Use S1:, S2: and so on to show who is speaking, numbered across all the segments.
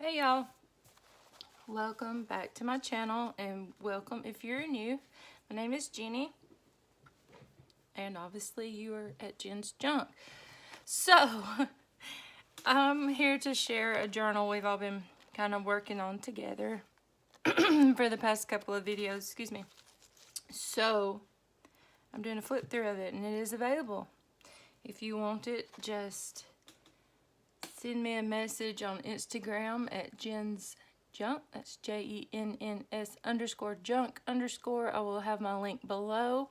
S1: Hey y'all, welcome back to my channel, and welcome if you're new. My name is Jeannie, and obviously you are at Jen's Junk. So I'm here to share a journal we've all been kind of working on together for the past couple of videos, excuse me. So I'm doing a flip through of it, and it is available. If you want it, just send me a message on Instagram at Jen's Junk. That's JENNS_junk_. I will have my link below.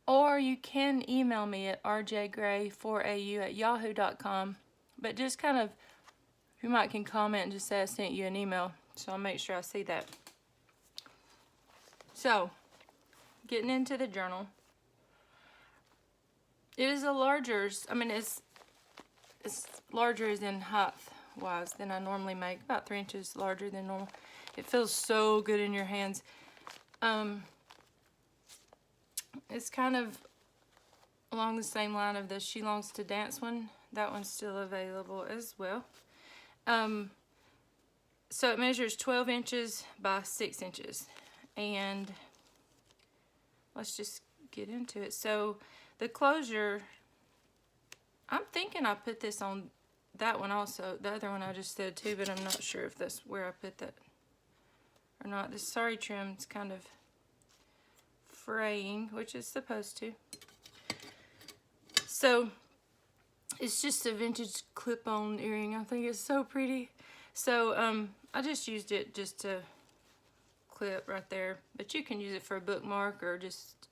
S1: Or you can email me at rjgray4au@yahoo.com. But just kind of, you might can comment and just say I sent you an email, so I'll make sure I see that. So, getting into the journal. It is a larger, it's larger as in height wise than I normally make, about 3 inches larger than normal. It feels so good in your hands. It's kind of along the same line of the She Longs to Dance one. That one's still available as well. So it measures 12 inches by 6 inches, and let's just get into it. So the closure, I'm thinking I put this on that one also. The other one I just said too, but I'm not sure if that's where I put that or not. The sari trim's kind of fraying, which is supposed to. So it's just a vintage clip-on earring. I think it's so pretty. So I just used it just to clip right there, but you can use it for a bookmark or just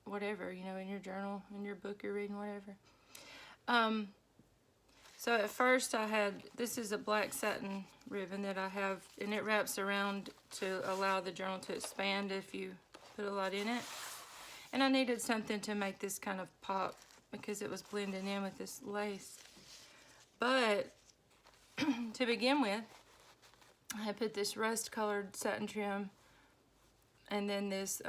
S1: whatever, you know, in your journal, in your book you're reading, whatever. So at first I had, this is a black satin ribbon that I have, and it wraps around to allow the journal to expand if you put a lot in it. And I needed something to make this kind of pop because it was blending in with this lace. But to begin with, I put this rust colored satin trim, and then this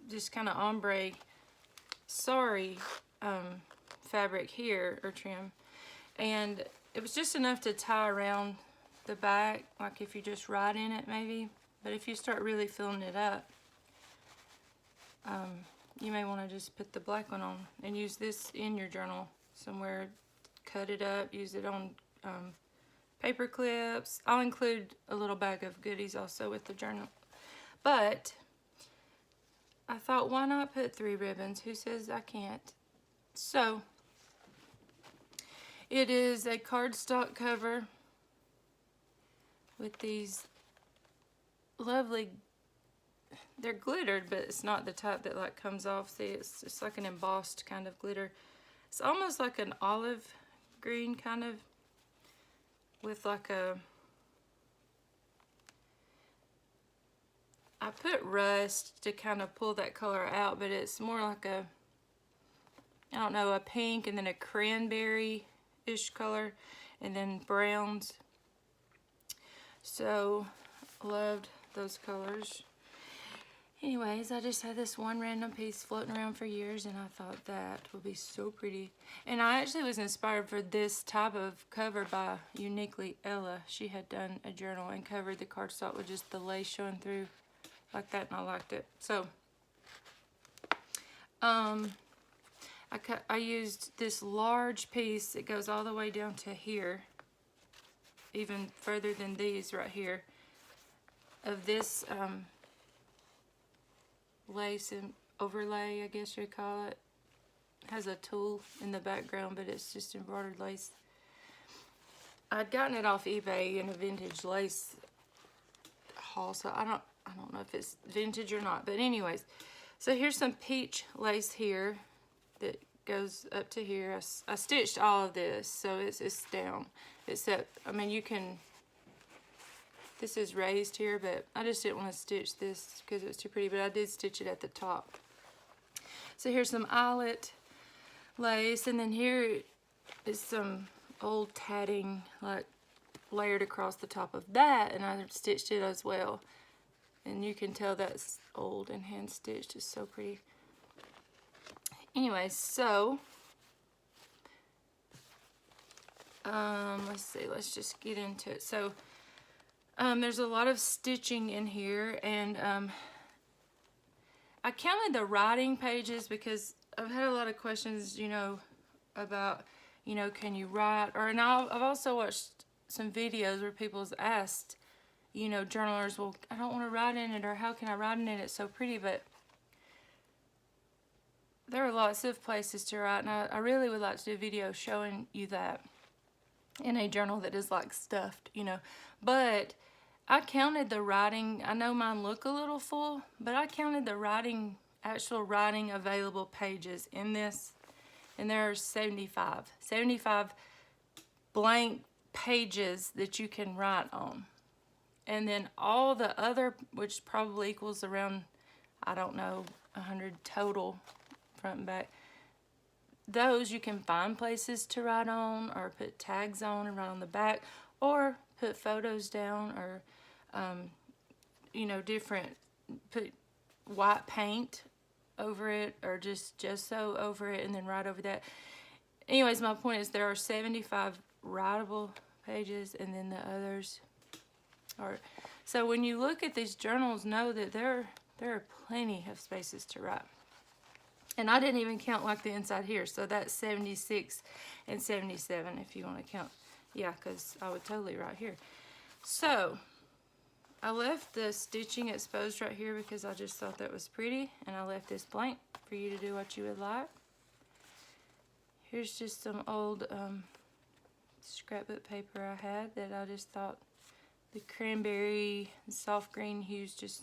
S1: just kind of ombre sari fabric here, or trim, and it was just enough to tie around the back, like if you just write in it maybe. But if you start really filling it up, you may want to just put the black one on and use this in your journal somewhere. Cut it up, use it on paper clips. I'll include a little bag of goodies also with the journal. But I thought, why not put 3 ribbons? Who says I can't? So it is a cardstock cover with these lovely, they're glittered, but it's not the type that like comes off. See, it's just like an embossed kind of glitter. It's almost like an olive green kind of, with like a, I put rust to kind of pull that color out, but it's more like a, I don't know, a pink and then a cranberry-ish color, and then browns. So, loved those colors. Anyways, I just had this one random piece floating around for years, and I thought that would be so pretty. And I actually was inspired for this type of cover by Uniquely Ella. She had done a journal and covered the cardstock with just the lace showing through like that, and I liked it. So, I used this large piece. It goes all the way down to here, even further than these right here, of this lace and overlay, I guess you'd call it. It has a tulle in the background, but it's just embroidered lace. I'd gotten it off eBay in a vintage lace haul, so I don't know if it's vintage or not, but anyways. So here's some peach lace here that goes up to here. I stitched all of this, so it's down. Except, I mean, you can, this is raised here, but I just didn't want to stitch this because it was too pretty, but I did stitch it at the top. So here's some eyelet lace, and then here is some old tatting, like, layered across the top of that, and I stitched it as well. And you can tell that's old and hand stitched. It's so pretty. Anyway, so Let's see, let's just get into it. So there's a lot of stitching in here, and I counted the writing pages because I've had a lot of questions, you know, about, you know, can you write? And I've also watched some videos where people's asked, you know, journalers, well, I don't want to write in it, or how can I write in it? It's so pretty. But there are lots of places to write, and I really would like to do a video showing you that in a journal that is like stuffed, you know. But I counted the writing. I know mine look a little full, but I counted the writing, actual writing available pages in this, and there are 75 blank pages that you can write on. And then all the other, which probably equals around, I don't know, 100 total front and back, those you can find places to write on, or put tags on and write on the back, or put photos down, or you know, put white paint over it, or just gesso over it, and then write over that. Anyways, my point is there are 75 writable pages, and then the others are. So when you look at these journals, know that there are plenty of spaces to write. And I didn't even count like the inside here, so that's 76 and 77 if you want to count. Yeah, because I would totally write here. So I left the stitching exposed right here because I just thought that was pretty, and I left this blank for you to do what you would like. Here's just some old scrapbook paper I had that I just thought the cranberry and soft green hues just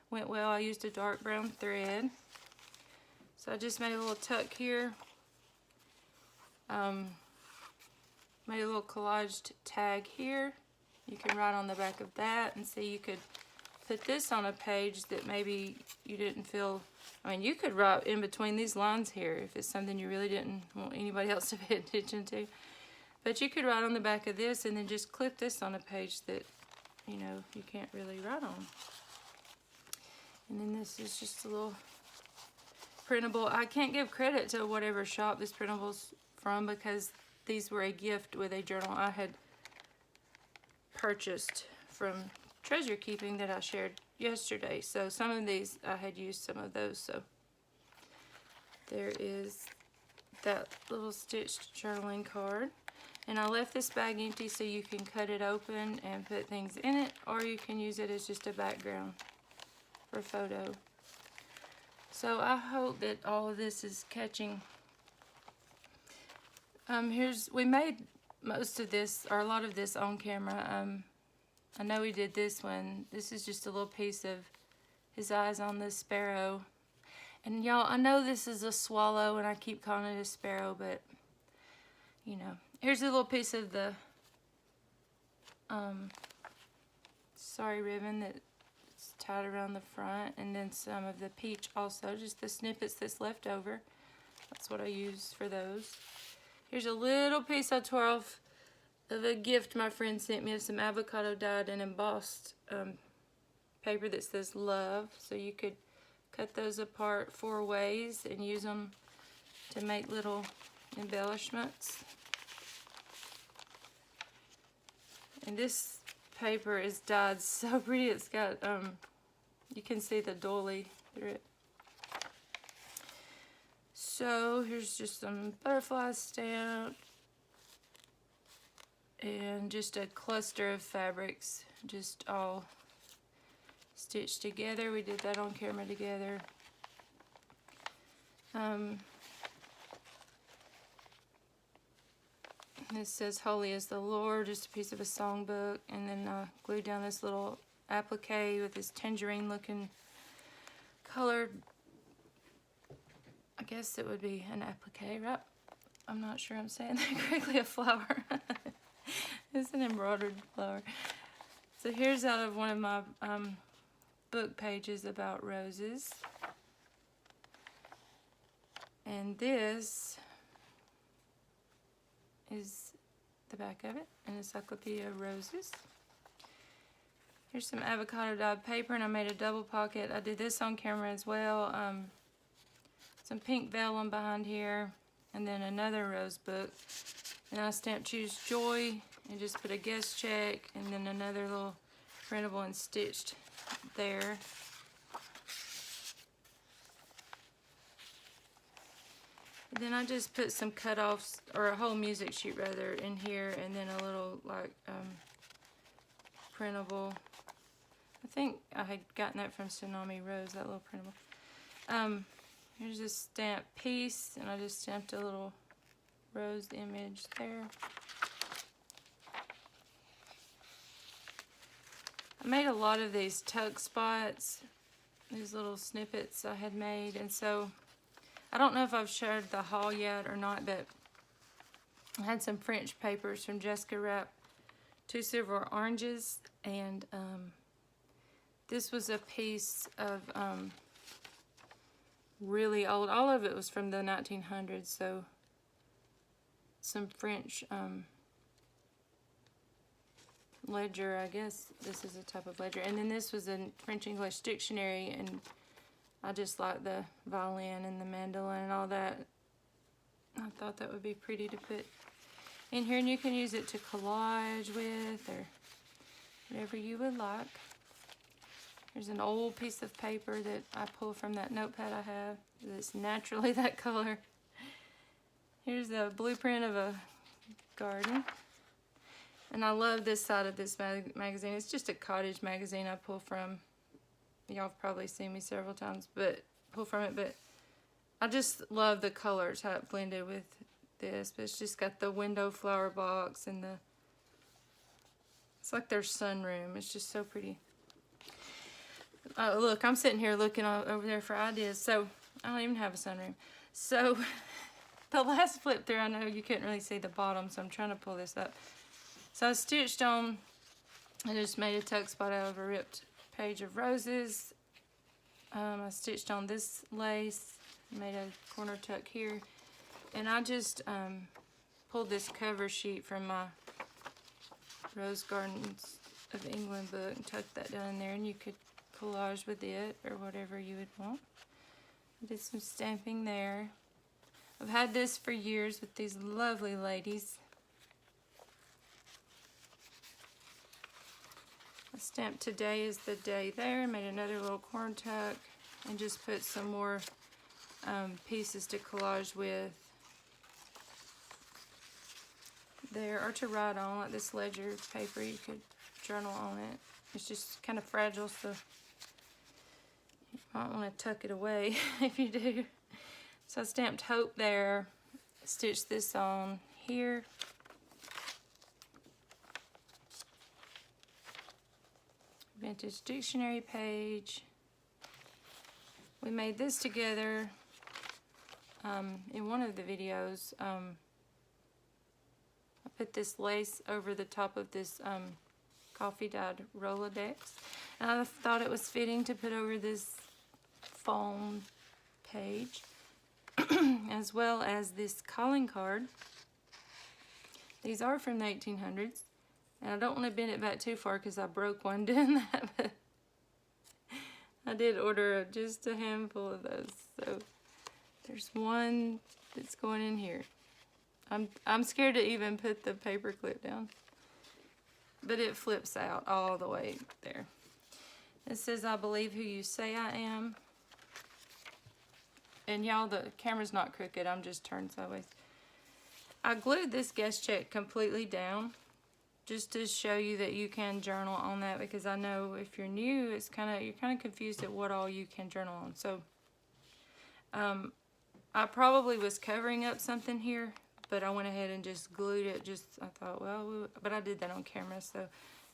S1: went well. I used a dark brown thread. So I just made a little tuck here. Made a little collaged tag here. You can write on the back of that, and see, you could put this on a page that maybe you didn't feel, I mean, you could write in between these lines here if it's something you really didn't want anybody else to pay attention to. But you could write on the back of this and then just clip this on a page that, you know, you can't really write on. And then this is just a little printable. I can't give credit to whatever shop this printable's from, because these were a gift with a journal I had purchased from treasure keeping that I shared yesterday. So some of these I had used some of those. So there is that little stitched journaling card. And I left this bag empty so you can cut it open and put things in it, or you can use it as just a background for a photo. So I hope that all of this is catching. We made most of this, or a lot of this, on camera. I know we did this one. This is just a little piece of his eyes on this sparrow. And y'all, I know this is a swallow and I keep calling it a sparrow, but you know, here's a little piece of the sari ribbon that's tied around the front, and then some of the peach also, just the snippets that's left over. That's what I use for those. Here's a little piece I tore off of a gift my friend sent me of some avocado dyed and embossed paper that says love. So you could cut those apart 4 ways and use them to make little embellishments. And this paper is dyed so pretty. It's got, you can see the doily through it. So here's just some butterfly stamp and just a cluster of fabrics, just all stitched together. We did that on camera together. This says Holy is the Lord, just a piece of a songbook, and then I glued down this little applique with this tangerine looking colored, I guess it would be an applique, right? I'm not sure I'm saying that correctly. A flower. It's an embroidered flower. So here's out of one of my book pages about roses. And this is the back of it, an encyclopedia of roses. Here's some avocado dyed paper, and I made a double pocket. I did this on camera as well. Some pink vellum behind here, and then another rose book And I stamped Choose Joy and just put a guest check and then another little printable and stitched there. And then I just put some cutoffs, or a whole music sheet rather, in here, and then a little like printable. I think I had gotten that from Tsunami Rose, that little printable. Here's a stamp piece, and I just stamped a little rose image there. I made a lot of these tuck spots, these little snippets I had made, and so I don't know if I've shared the haul yet or not, but I had some French papers from Jessica Rapp, 2 silver oranges, and this was a piece of really old, all of it was from the 1900s, so some French ledger, I guess this is a type of ledger, and then this was a French-English dictionary, and I just like the violin and the mandolin and all that. I thought that would be pretty to put in here, and you can use it to collage with or whatever you would like. Here's an old piece of paper that I pulled from that notepad I have that's naturally that color. Here's the blueprint of a garden. And I love this side of this magazine. It's just a cottage magazine I pull from. Y'all have probably seen me several times, but pull from it. But I just love the colors, how it blended with this. But it's just got the window flower box and it's like their sunroom. It's just so pretty. Oh, look, I'm sitting here looking over there for ideas. So I don't even have a sunroom. So the last flip through, I know you couldn't really see the bottom, so I'm trying to pull this up. So I stitched on, I just made a tuck spot out of a ripped page of roses. I stitched on this lace, made a corner tuck here, and I just pulled this cover sheet from my Rose Gardens of England book and tucked that down in there, and you could collage with it or whatever you would want. I did some stamping there. I've had this for years with these lovely ladies. I stamped Today is the Day there, made another little corn tuck, and just put some more pieces to collage with there, or to write on, like this ledger paper. You could journal on it. It's just kind of fragile, so you might want to tuck it away if you do. So I stamped Hope there, stitched this on here. Vintage dictionary page. We made this together in one of the videos. I put this lace over the top of this coffee dyed Rolodex, and I thought it was fitting to put over this foam page as well as this calling card. These are from the 1800s. And I don't want to bend it back too far because I broke one doing that, but I did order just a handful of those. So there's one that's going in here. I'm scared to even put the paper clip down, but it flips out all the way there. It says, I believe who you say I am. And y'all, the camera's not crooked, I'm just turned sideways. I glued this guest check completely down, just to show you that you can journal on that, because I know if you're new, you're kind of confused at what all you can journal on. So I probably was covering up something here, but I went ahead and just glued it. I thought, well, but I did that on camera, so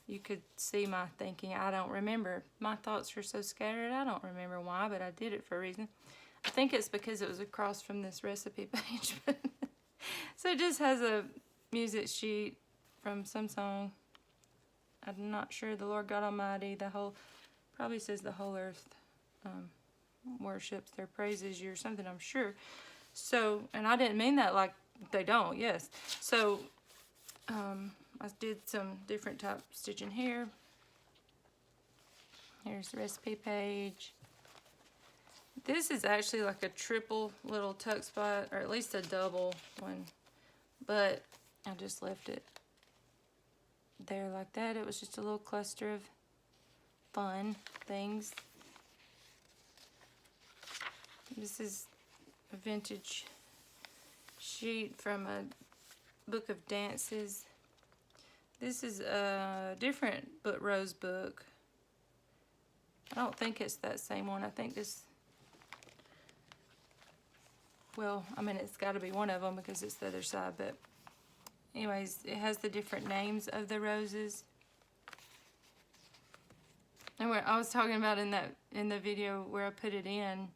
S1: you could see my thinking. I don't remember. My thoughts were so scattered, I don't remember why, but I did it for a reason. I think it's because it was across from this recipe page. So it just has a music sheet from some song. I'm not sure. The Lord God Almighty, probably says the whole earth worships their praises you or something, I'm sure. So, and I didn't mean that like they don't, yes. So I did some different type stitching here. Here's the recipe page. This is actually like a triple little tuck spot, or at least a double one. But I just left it there like that. It was just a little cluster of fun things. This is a vintage sheet from a book of dances. This is a different rose book. I don't think it's that same one. I think this, well, I mean, it's got to be one of them because it's the other side, but anyways, it has the different names of the roses. And where I was talking about in the video where I put it in,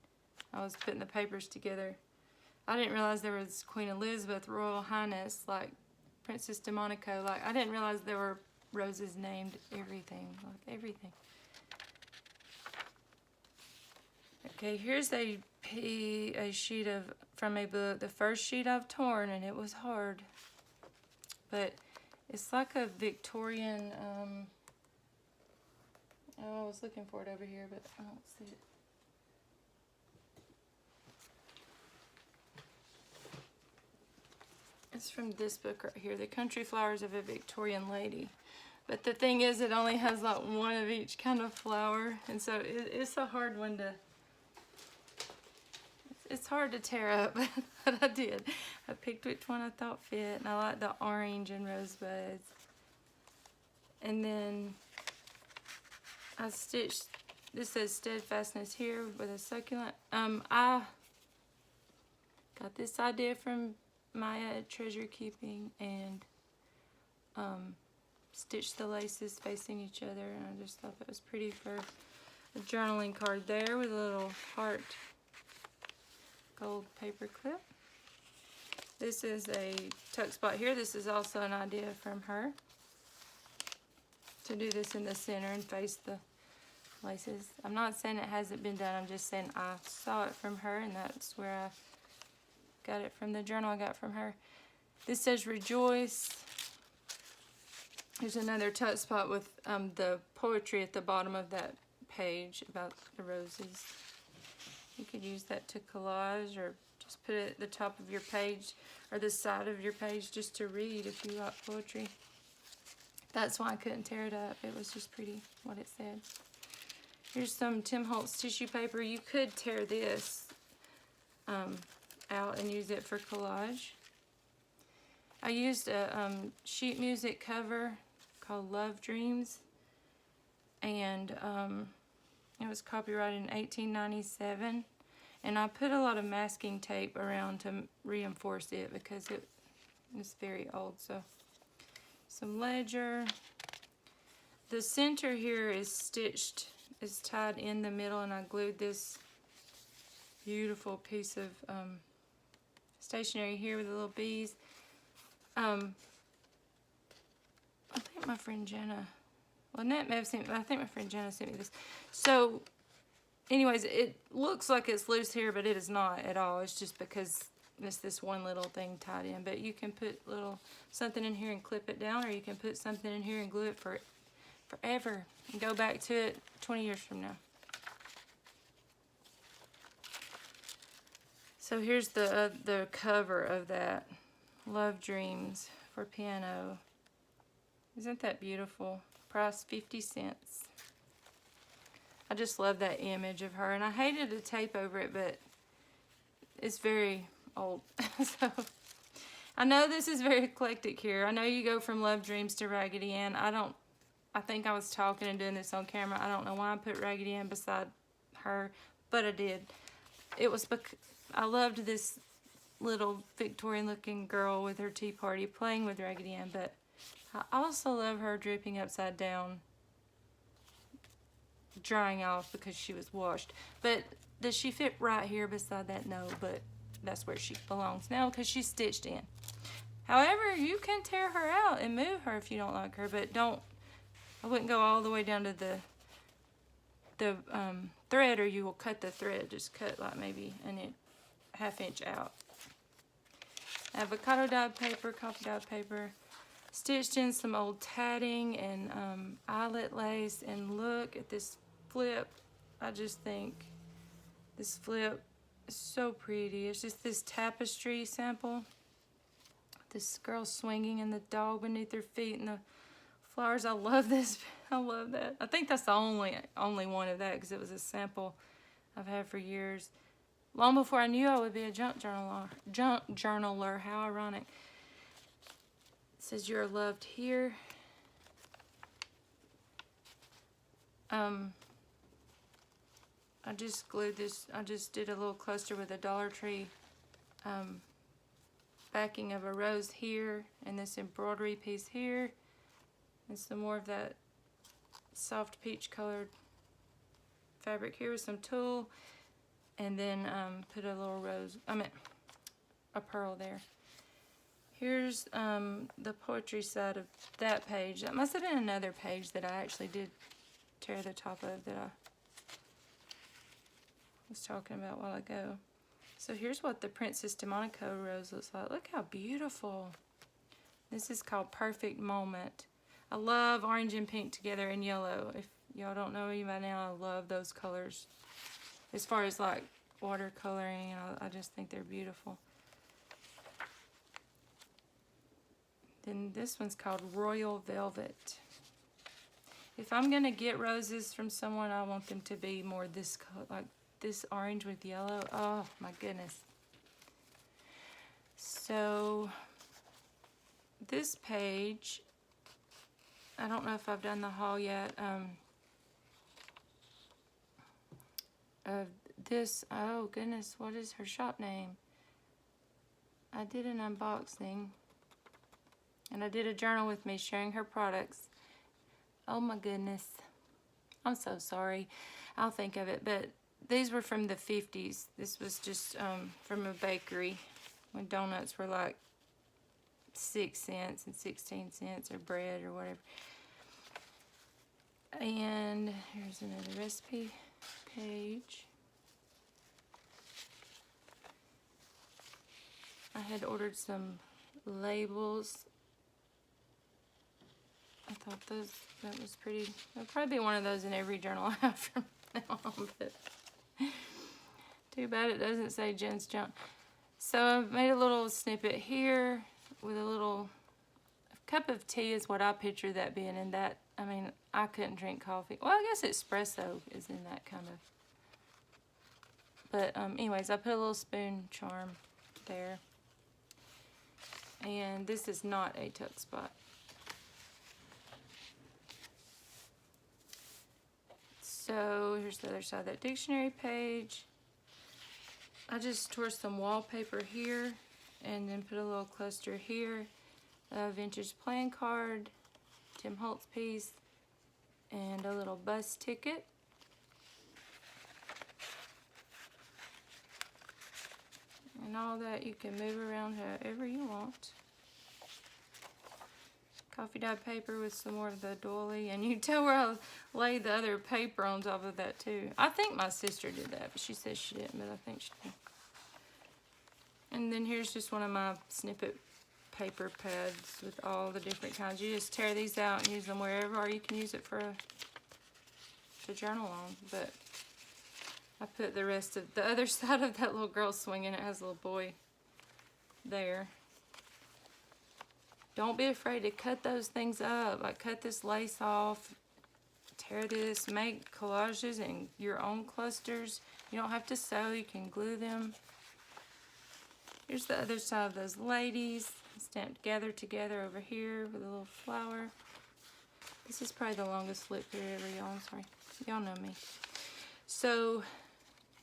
S1: I was putting the papers together. I didn't realize there was Queen Elizabeth, Royal Highness, like Princess de Monaco. Like, I didn't realize there were roses named everything, like everything. Okay, here's a sheet from a book. The first sheet I've torn, and it was hard. But it's like a Victorian, I was looking for it over here, but I don't see it. It's from this book right here, The Country Flowers of a Victorian Lady. But the thing is, it only has like one of each kind of flower, and so it's a hard one to, it's hard to tear up, but I did. I picked which one I thought fit, and I like the orange and rosebuds. And then I stitched, this says steadfastness here with a succulent. I got this idea from Maya at Treasure Keeping, and stitched the laces facing each other, and I just thought that was pretty for a journaling card there with a little heart gold paper clip. This is a tuck spot here. This is also an idea from her to do this in the center and face the laces. I'm not saying it hasn't been done, I'm just saying I saw it from her, and that's where I got it from, the journal I got from her. This says rejoice. There's another tuck spot with the poetry at the bottom of that page about the roses. You could use that to collage, or just put it at the top of your page or the side of your page just to read if you like poetry. That's why I couldn't tear it up. It was just pretty what it said. Here's some Tim Holtz tissue paper. You could tear this out and use it for collage. I used a sheet music cover called Love Dreams, and it was copyrighted in 1897, and I put a lot of masking tape around to reinforce it because it was very old. So some ledger. The center here is stitched, is tied in the middle, and I glued this beautiful piece of stationery here with the little bees. I think my friend Jenna, Lynette may have sent me, I think my friend Jenna sent me this. So anyways, it looks like it's loose here, but it is not at all. It's just because it's this one little thing tied in. But you can put something in here and clip it down, or you can put something in here and glue it forever and go back to it 20 years from now. So here's the cover of that, Love Dreams for piano. Isn't that beautiful? Price 50 cents. I just love that image of her, and I hated to tape over it, but it's very old. So I know this is very eclectic here. I know you go from Love Dreams to Raggedy Ann. I think I was talking and doing this on camera. I don't know why I put Raggedy Ann beside her, but I did. It was because I loved this little Victorian-looking girl with her tea party playing with Raggedy Ann, but I also love her dripping upside down, drying off because she was washed. But does she fit right here beside that? No, but that's where she belongs now because she's stitched in. However, you can tear her out and move her if you don't like her, but I wouldn't go all the way down to the thread, or you will cut the thread. Just cut like maybe half inch out. Avocado dyed paper, coffee dyed paper, stitched in some old tatting and eyelet lace, and look at this flip. I just think this flip is so pretty. It's just this tapestry sample This girl swinging and the dog beneath her feet and the flowers. I love this. I love that. I think that's the only one of that because it was a sample I've had for years. Long before I knew I would be a junk journaler. Junk journaler. How ironic. It says you're loved here. I just glued this. I just did a little cluster with a Dollar Tree backing of a rose here, and this embroidery piece here, and some more of that soft peach colored fabric here with some tulle, and then put a little rose, a pearl there. Here's the poetry side of that page. That must have been another page that I actually did tear the top of that I was talking about a while ago. So here's what the Princess de Monaco rose looks like. Look how beautiful. This is called Perfect Moment. I love orange and pink together and yellow. If y'all don't know me by now, I love those colors. As far as like watercoloring, I just think they're beautiful. Then this one's called Royal Velvet. If I'm gonna get roses from someone, I want them to be more this color, like this orange with yellow. Oh my goodness. So this page, I don't know if I've done the haul yet. Oh goodness, what is her shop name? I did an unboxing and I did a journal with me sharing her products. Oh my goodness, I'm so sorry. I'll think of it, but these were from the 50s. This was just from a bakery when donuts were like 6 cents and 16 cents, or bread or whatever. And here's another recipe page. I had ordered some labels. I thought that was pretty. There'll probably be one of those in every journal I have from now on, but too bad it doesn't say Jen's Junk. So I've made a little snippet here with a cup of tea is what I picture that being, and that, I mean, I couldn't drink coffee. Well, I guess espresso is in that kind of. But anyways, I put a little spoon charm there. And this is not a tuck spot. So here's the other side of that dictionary page. I just tore some wallpaper here and then put a little cluster here. A vintage playing card, Tim Holtz piece, and a little bus ticket. And all that you can move around however you want. Coffee dyed paper with some more of the doily, and you can tell where I laid the other paper on top of that too. I think my sister did that, but she says she didn't, but I think she did. And then here's just one of my snippet paper pads with all the different kinds. You just tear these out and use them wherever, or you can use it for to journal on. But I put the rest of the other side of that little girl swinging. It has a little boy there. Don't be afraid to cut those things up. Like cut this lace off, tear this, make collages and your own clusters. You don't have to sew, you can glue them. Here's the other side of those ladies, stamped together over here with a little flower. This is probably the longest flip through ever, y'all. I'm sorry. Y'all know me. So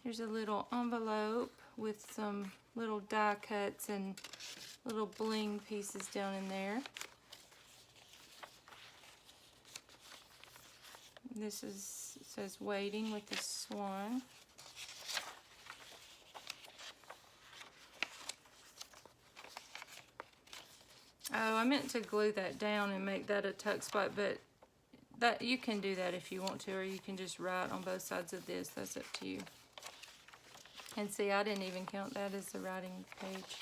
S1: here's a little envelope with some little die cuts and little bling pieces down in there. This is, it says waiting with the swan. Oh, I meant to glue that down and make that a tuck spot, but that you can do that if you want to, or you can just write on both sides of this. That's up to you. And see, I didn't even count that as the writing page.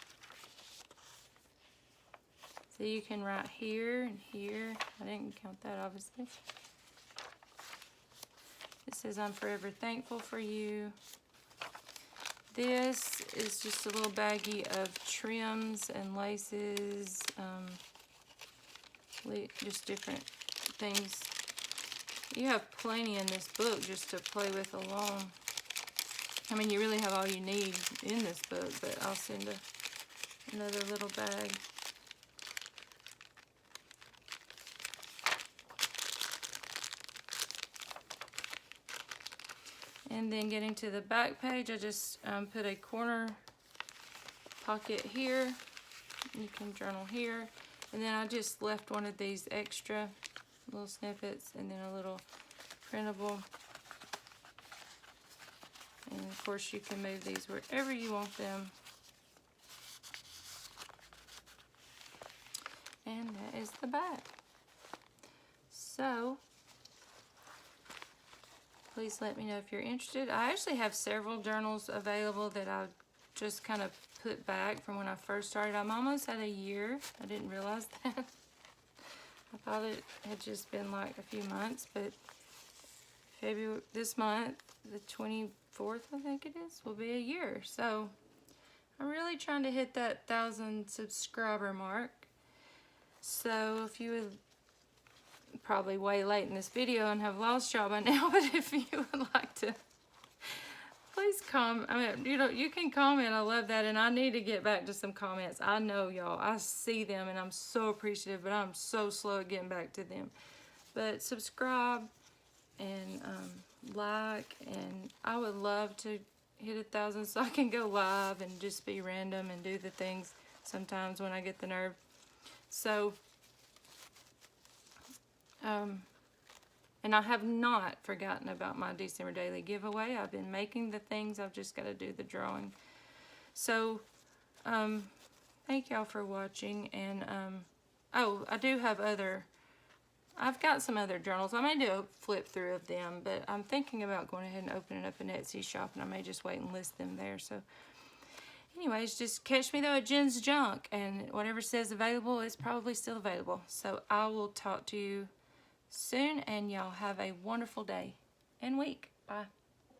S1: So you can write here and here. I didn't count that, obviously. It says, I'm forever thankful for you. This is just a little baggie of trims and laces, just different things. You have plenty in this book just to play with alone. I mean, you really have all you need in this book, but I'll send another little bag. And then getting to the back page, I just put a corner pocket here. You can journal here. And then I just left one of these extra little snippets and then a little printable. And of course you can move these wherever you want them. And that is the back. So, please let me know if you're interested. I actually have several journals available that I just kind of put back from when I first started. I'm almost at a year. I didn't realize that. I thought it had just been like a few months, but February, this month, the 24th, I think it is, will be a year. So I'm really trying to hit that 1,000 subscriber mark. So if you would, probably way late in this video and have lost y'all by now, but if you would like to, please comment. I mean, you can comment. I love that, and I need to get back to some comments. I know y'all, I see them and I'm so appreciative, but I'm so slow at getting back to them. But subscribe and like, and I would love to hit 1,000 so I can go live and just be random and do the things sometimes when I get the nerve. So and I have not forgotten about my December daily giveaway. I've been making the things. I've just got to do the drawing. So, thank y'all for watching. And, oh, I do have I've got some other journals. I may do a flip through of them, but I'm thinking about going ahead and opening up an Etsy shop, and I may just wait and list them there. So, anyways, just catch me though at Jen's Junk, and whatever says available is probably still available. So, I will talk to you soon, and y'all have a wonderful day and week. Bye.